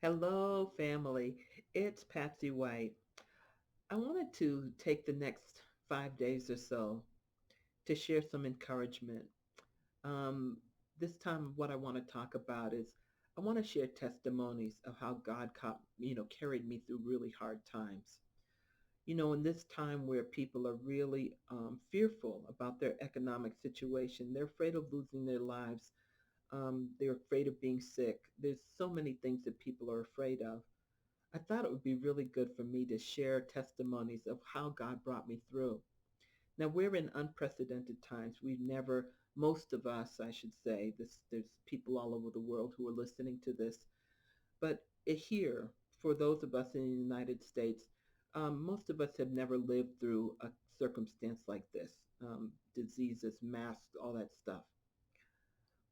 Hello, family. It's Patsy White. I wanted to take the next 5 days or so to share some encouragement. Um, this time, what I want to talk about is I want to share testimonies of how God carried me through really hard times. In this time where people are really fearful about their economic situation, they're afraid of losing their lives. They're afraid of being sick. There's so many things that people are afraid of. I thought it would be really good for me to share testimonies of how God brought me through. Now, we're in unprecedented times. Most of us, I should say, there's people all over the world who are listening to this. But here, for those of us in the United States, most of us have never lived through a circumstance like this. Diseases, masks, all that stuff.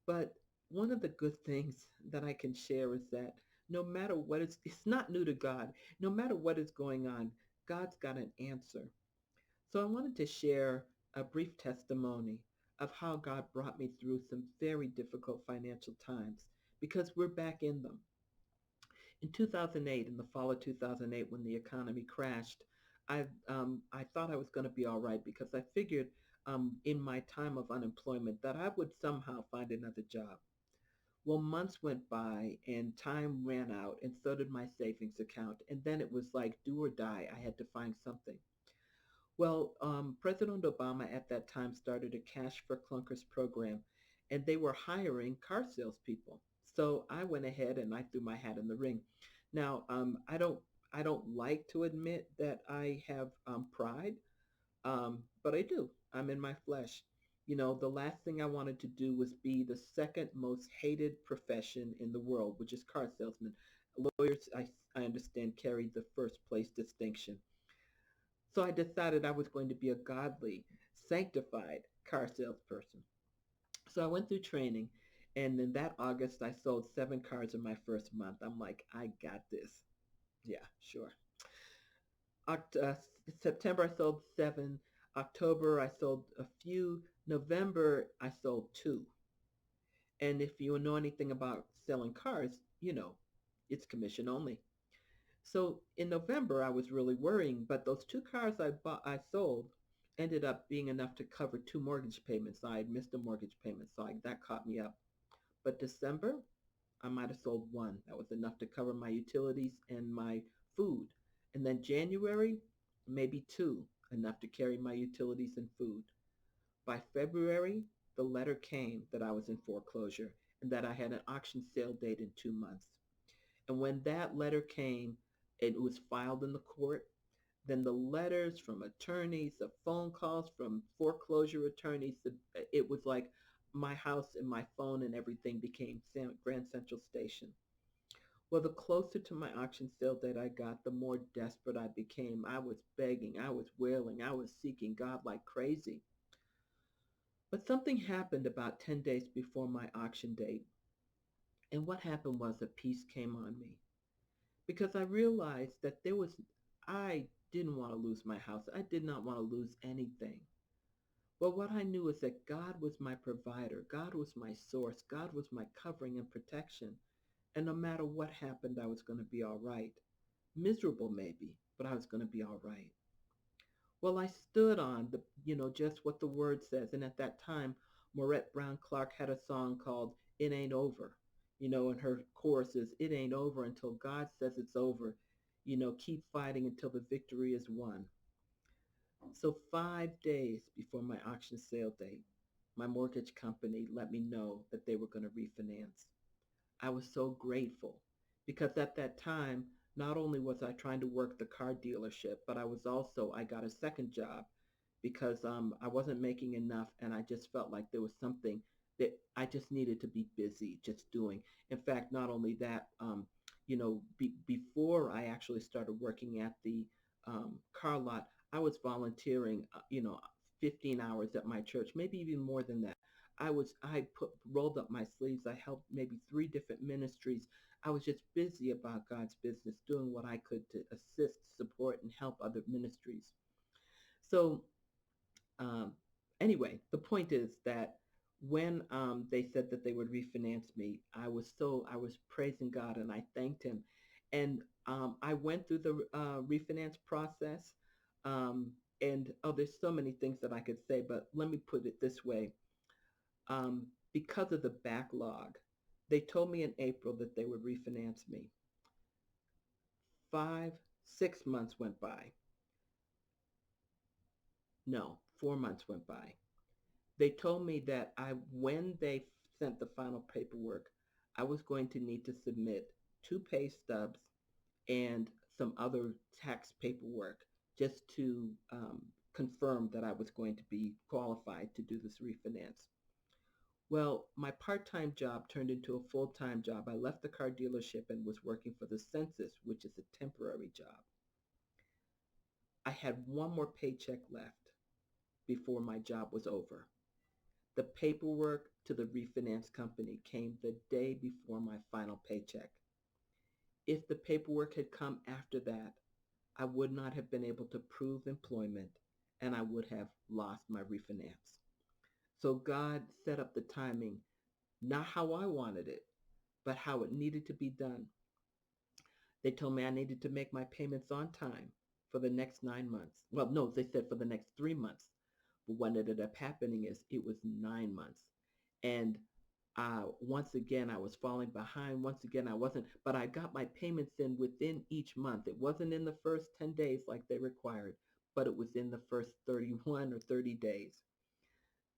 But one of the good things that I can share is that no matter what it's not new to God. No matter what is going on, God's got an answer. So I wanted to share a brief testimony of how God brought me through some very difficult financial times because we're back in them. In 2008, in the fall of 2008, when the economy crashed, I thought I was going to be all right because I figured in my time of unemployment that I would somehow find another job. Well, months went by and time ran out, and so did my savings account. And then it was like do or die. I had to find something. Well, President Obama at that time started a Cash for Clunkers program, and they were hiring car salespeople. So I went ahead and I threw my hat in the ring. Now, I don't like to admit that I have pride, but I do. I'm in my flesh. The last thing I wanted to do was be the second most hated profession in the world, which is car salesman. Lawyers, I understand, carry the first place distinction. So I decided I was going to be a godly, sanctified car salesperson. So I went through training, and in that August, I sold 7 cars in my first month. I'm like, I got this. Yeah, sure. Oct- uh, September, I sold 7. October, I sold a few. November, I sold 2. And if you know anything about selling cars, it's commission only. So in November, I was really worrying, but those 2 cars I sold ended up being enough to cover 2 mortgage payments. I had missed a mortgage payment, so that caught me up. But December, I might have sold 1. That was enough to cover my utilities and my food. And then January, maybe 2, enough to carry my utilities and food. By February, the letter came that I was in foreclosure and that I had an auction sale date in 2 months. And when that letter came, it was filed in the court. Then the letters from attorneys, the phone calls from foreclosure attorneys, it was like my house and my phone and everything became Grand Central Station. Well, the closer to my auction sale date I got, the more desperate I became. I was begging, I was wailing, I was seeking God like crazy. But something happened about 10 days before my auction date. And what happened was a peace came on me because I realized that I didn't want to lose my house. I did not want to lose anything. But what I knew is that God was my provider. God was my source. God was my covering and protection. And no matter what happened, I was going to be all right. Miserable maybe, but I was going to be all right. Well, I stood on just what the word says. And at that time, Maurette Brown Clark had a song called It Ain't Over. And her chorus is, it ain't over until God says it's over. Keep fighting until the victory is won. So 5 days before my auction sale date, my mortgage company let me know that they were going to refinance. I was so grateful because at that time, not only was I trying to work the car dealership, but I got a second job because I wasn't making enough and I just felt like there was something that I just needed to be busy just doing. In fact, not only that, before I actually started working at the car lot, I was volunteering, 15 hours at my church, maybe even more than that. Rolled up my sleeves. I helped maybe 3 different ministries. I was just busy about God's business, doing what I could to assist, support, and help other ministries. So um, anyway, the point is that When they said that they would refinance me, I was praising God and I thanked Him, and I went through the refinance process. Um, and oh, there's so many things that I could say, but let me put it this way: because of the backlog, they told me in April that they would refinance me. 6 months went by. No, 4 months went by. They told me that when they sent the final paperwork, I was going to need to submit two pay stubs and some other tax paperwork just to confirm that I was going to be qualified to do this refinance. Well, my part-time job turned into a full-time job. I left the car dealership and was working for the census, which is a temporary job. I had one more paycheck left before my job was over. The paperwork to the refinance company came the day before my final paycheck. If the paperwork had come after that, I would not have been able to prove employment and I would have lost my refinance. So God set up the timing, not how I wanted it, but how it needed to be done. They told me I needed to make my payments on time for the next 9 months. Well, no, they said for the next 3 months. But what ended up happening is it was 9 months. And once again, I was falling behind. Once again, I wasn't, but I got my payments in within each month. It wasn't in the first 10 days like they required, but it was in the first 31 or 30 days.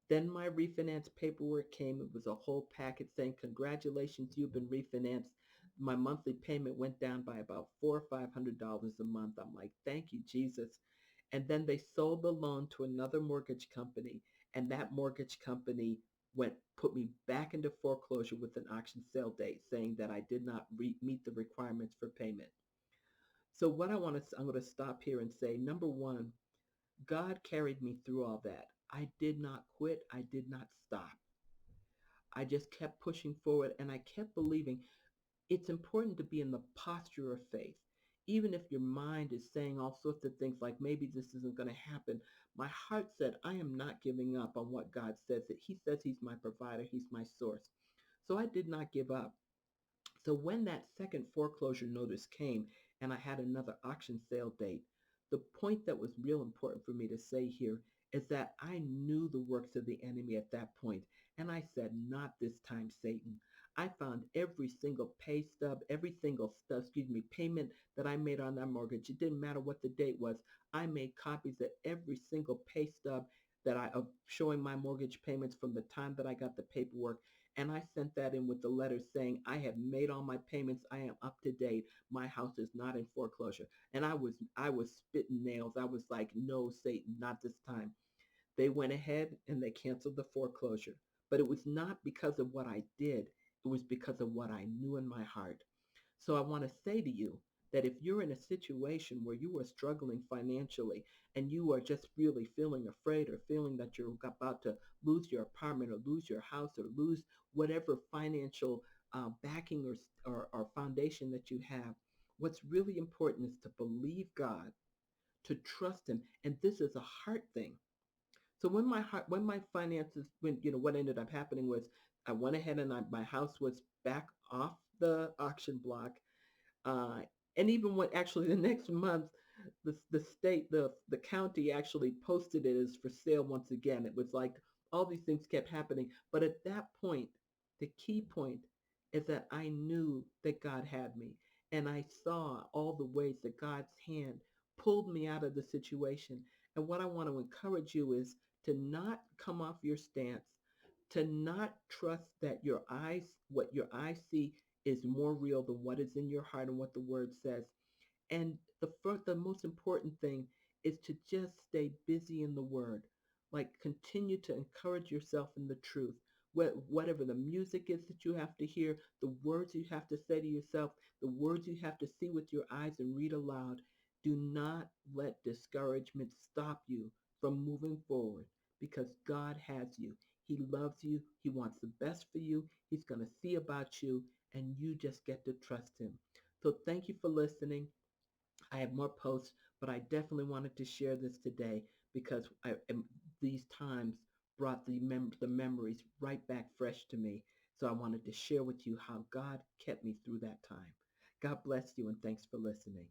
Then my refinance paperwork came. It was a whole packet saying, congratulations, you've been refinanced. My monthly payment went down by about $400 or $500 a month. I'm like, thank you, Jesus. And then they sold the loan to another mortgage company, and that mortgage company put me back into foreclosure with an auction sale date, saying that I did not meet the requirements for payment. So I'm going to stop here and say, number one, God carried me through all that. I did not quit. I did not stop. I just kept pushing forward and I kept believing. It's important to be in the posture of faith. Even if your mind is saying all sorts of things like maybe this isn't going to happen, my heart said, I am not giving up on what God says, that He says He's my provider, He's my source. So I did not give up. So when that second foreclosure notice came and I had another auction sale date, the point that was real important for me to say here is that I knew the works of the enemy at that point, and I said, not this time, Satan. I found every single pay stub, every single payment that I made on that mortgage. It didn't matter what the date was. I made copies of every single pay stub that I of showing my mortgage payments from the time that I got the paperwork, and I sent that in with the letter saying, I have made all my payments. I am up to date. My house is not in foreclosure. And I was spitting nails. I was like, no, Satan, not this time. They went ahead and they canceled the foreclosure. But it was not because of what I did. It was because of what I knew in my heart. So I want to say to you that if you're in a situation where you are struggling financially and you are just really feeling afraid or feeling that you're about to lose your apartment or lose your house or lose whatever financial backing or foundation that you have, what's really important is to believe God, to trust Him. And this is a heart thing. So when my finances, what ended up happening was I went ahead and my house was back off the auction block, uh, and even when actually the next month, the county actually posted it as for sale once again. It was like all these things kept happening. But at that point, the key point is that I knew that God had me. And I saw all the ways that God's hand pulled me out of the situation. And what I want to encourage you is to not come off your stance, to not trust that what your eyes see is more real than what is in your heart and what the word says. And the most important thing is to just stay busy in the word. Like continue to encourage yourself in the truth. Whatever the music is that you have to hear, the words you have to say to yourself, the words you have to see with your eyes and read aloud, do not let discouragement stop you from moving forward because God has you. He loves you. He wants the best for you. He's going to see about you, and you just get to trust Him. So thank you for listening. I have more posts, but I definitely wanted to share this today because these times brought the memories right back fresh to me. So I wanted to share with you how God kept me through that time. God bless you and thanks for listening.